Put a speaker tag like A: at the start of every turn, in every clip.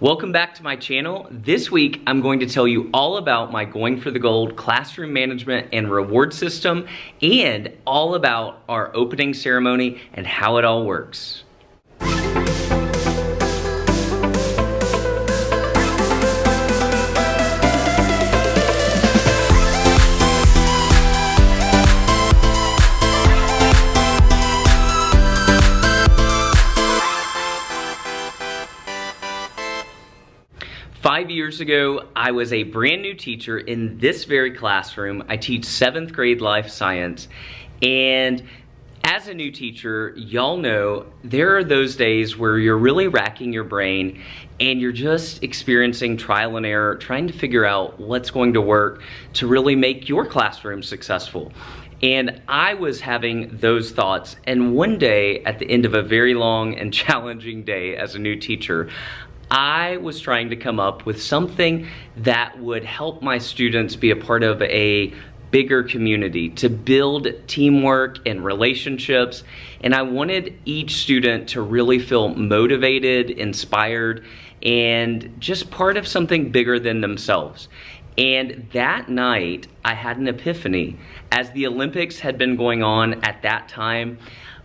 A: Welcome back to my channel. This week, I'm going to tell you all about my Going for the Gold classroom management and reward system, and all about our opening ceremony and how it all works. 5 years ago, I was a brand new teacher in this very classroom. I teach 7th grade life science, and as a new teacher, y'all know there are those days where you're really racking your brain and you're just experiencing trial and error, trying to figure out what's going to work to really make your classroom successful. And I was having those thoughts, and one day at the end of a very long and challenging day as a new teacher, I was trying to come up with something that would help my students be a part of a bigger community, to build teamwork and relationships. And I wanted each student to really feel motivated, inspired, and just part of something bigger than themselves. And that night, I had an epiphany. As the Olympics had been going on at that time,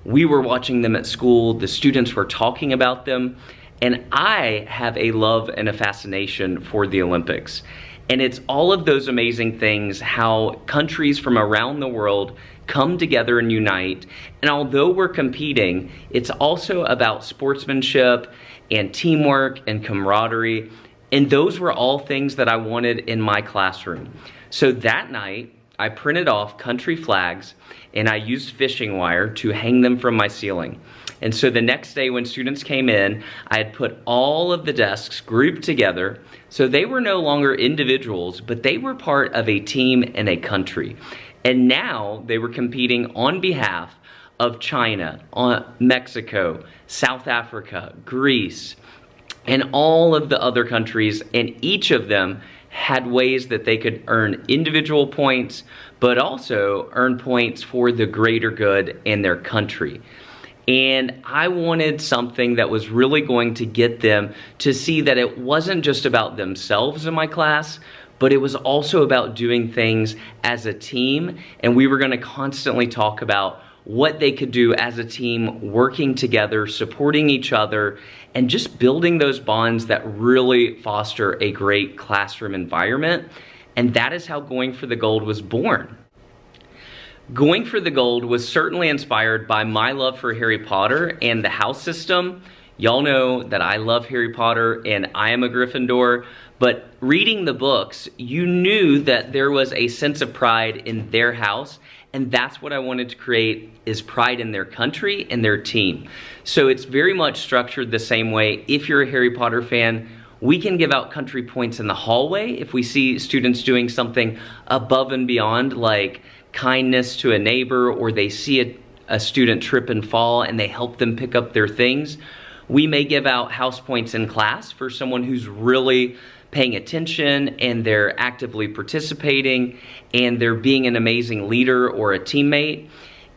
A: we were watching them at school, the students were talking about them, and I have a love and a fascination for the Olympics. And it's all of those amazing things, how countries from around the world come together and unite. And although we're competing, it's also about sportsmanship and teamwork and camaraderie. And those were all things that I wanted in my classroom. So that night, I printed off country flags and I used fishing wire to hang them from my ceiling. And so the next day when students came in, I had put all of the desks grouped together, so they were no longer individuals, but they were part of a team and a country. And now they were competing on behalf of China, Mexico, South Africa, Greece, and all of the other countries, and each of them had ways that they could earn individual points, but also earn points for the greater good in their country. And I wanted something that was really going to get them to see that it wasn't just about themselves in my class, but it was also about doing things as a team. And we were going to constantly talk about what they could do as a team, working together, supporting each other, and just building those bonds that really foster a great classroom environment. And that is how Going for the Gold was born. Going for the Gold was certainly inspired by my love for Harry Potter and the house system. Y'all know that I love Harry Potter and I am a Gryffindor, but reading the books, you knew that there was a sense of pride in their house, and that's what I wanted to create, is pride in their country and their team. So it's very much structured the same way. If you're a Harry Potter fan, we can give out country points in the hallway if we see students doing something above and beyond, like kindness to a neighbor, or they see a student trip and fall and they help them pick up their things. We may give out house points in class for someone who's really paying attention and they're actively participating and they're being an amazing leader or a teammate.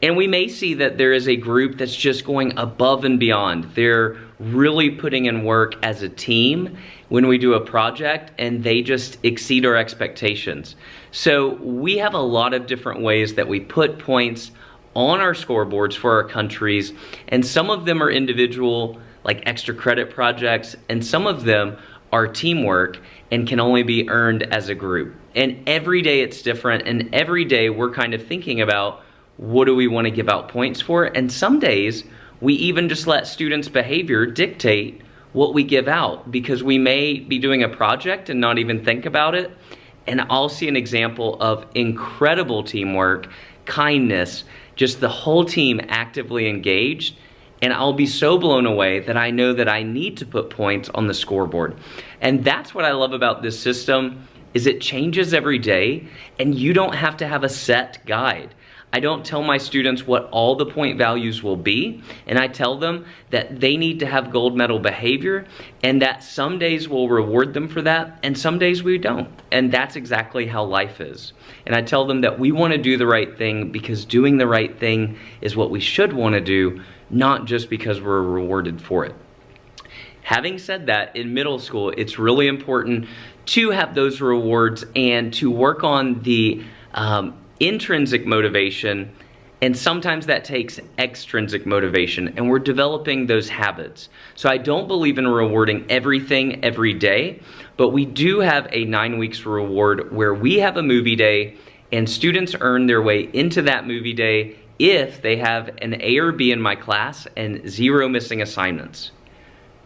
A: And we may see that there is a group that's just going above and beyond. They're really putting in work as a team when we do a project, and they just exceed our expectations. So we have a lot of different ways that we put points on our scoreboards for our countries, and some of them are individual, like extra credit projects, and some of them are teamwork and can only be earned as a group. And every day it's different, and every day we're kind of thinking about, what do we want to give out points for? And some days we even just let students' behavior dictate what we give out, because we may be doing a project and not even think about it. And I'll see an example of incredible teamwork, kindness, just the whole team actively engaged. And I'll be so blown away that I know that I need to put points on the scoreboard. And that's what I love about this system, is it changes every day, and you don't have to have a set guide. I don't tell my students what all the point values will be, and I tell them that they need to have gold medal behavior, and that some days we'll reward them for that, and some days we don't. And that's exactly how life is. And I tell them that we want to do the right thing because doing the right thing is what we should want to do, not just because we're rewarded for it. Having said that, in middle school, it's really important to have those rewards and to work on the intrinsic motivation, and sometimes that takes extrinsic motivation, and we're developing those habits. So I don't believe in rewarding everything every day, but we do have a 9 weeks reward where we have a movie day and students earn their way into that movie day if they have an A or B in my class and 0 missing assignments.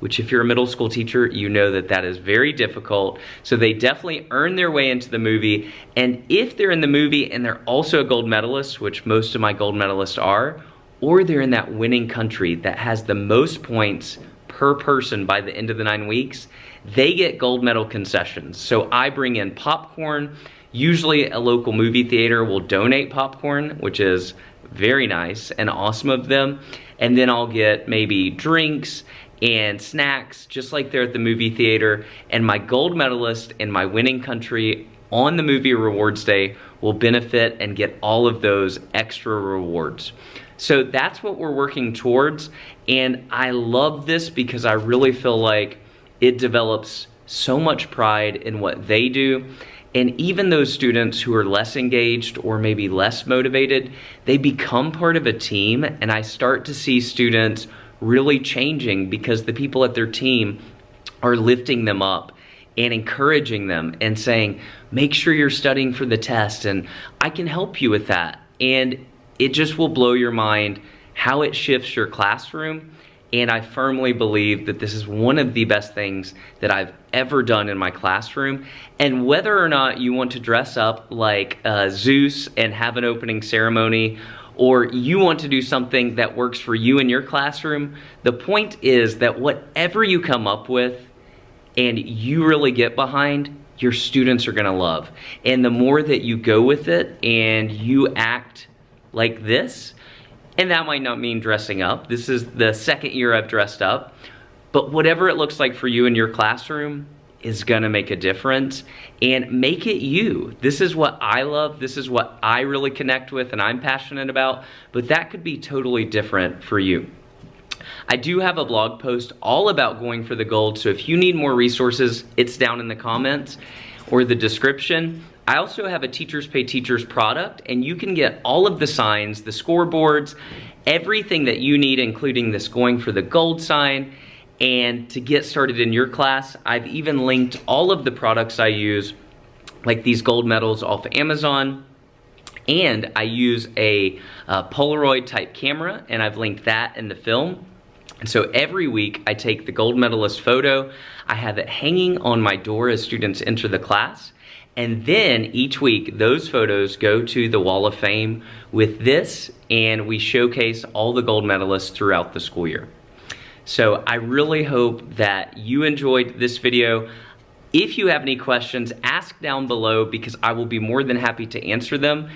A: Which, if you're a middle school teacher, you know that that is very difficult. So they definitely earn their way into the movie. And if they're in the movie and they're also a gold medalist, which most of my gold medalists are, or they're in that winning country that has the most points per person by the end of the 9 weeks, they get gold medal concessions. So I bring in popcorn. Usually a local movie theater will donate popcorn, which is very nice and awesome of them. And then I'll get maybe drinks and snacks, just like they're at the movie theater. And my gold medalist in my winning country on the movie rewards day will benefit and get all of those extra rewards. So that's what we're working towards. And I love this because I really feel like it develops so much pride in what they do. And even those students who are less engaged or maybe less motivated, they become part of a team, and I start to see students really changing because the people at their team are lifting them up and encouraging them and saying, make sure you're studying for the test and I can help you with that. And it just will blow your mind how it shifts your classroom. And I firmly believe that this is one of the best things that I've ever done in my classroom. And whether or not you want to dress up like Zeus and have an opening ceremony, or you want to do something that works for you in your classroom, the point is that whatever you come up with and you really get behind, your students are gonna love. And the more that you go with it and you act like this, and that might not mean dressing up. This is the second year I've dressed up, but whatever it looks like for you in your classroom is gonna make a difference, and make it you. This is what I love, this is what I really connect with and I'm passionate about, but that could be totally different for you. I do have a blog post all about going for the gold, so if you need more resources, it's down in the comments or the description. I also have a Teachers Pay Teachers product, and you can get all of the signs, the scoreboards, everything that you need, including this going for the gold sign. And to get started in your class, I've even linked all of the products I use, like these gold medals off Amazon. And I use a Polaroid type camera, and I've linked that in the film. And so every week I take the gold medalist photo, I have it hanging on my door as students enter the class. And then each week, those photos go to the Wall of Fame with this, and we showcase all the gold medalists throughout the school year. So I really hope that you enjoyed this video. If you have any questions, ask down below because I will be more than happy to answer them.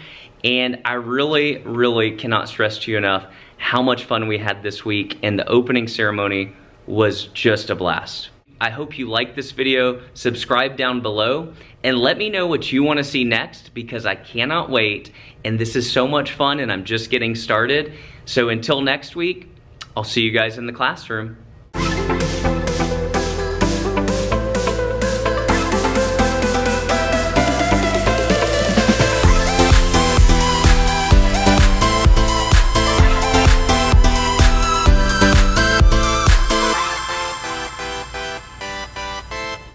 A: And I really, really cannot stress to you enough how much fun we had this week, and the opening ceremony was just a blast. I hope you liked this video, subscribe down below, and let me know what you want to see next because I cannot wait, and this is so much fun and I'm just getting started. So until next week, I'll see you guys in the classroom.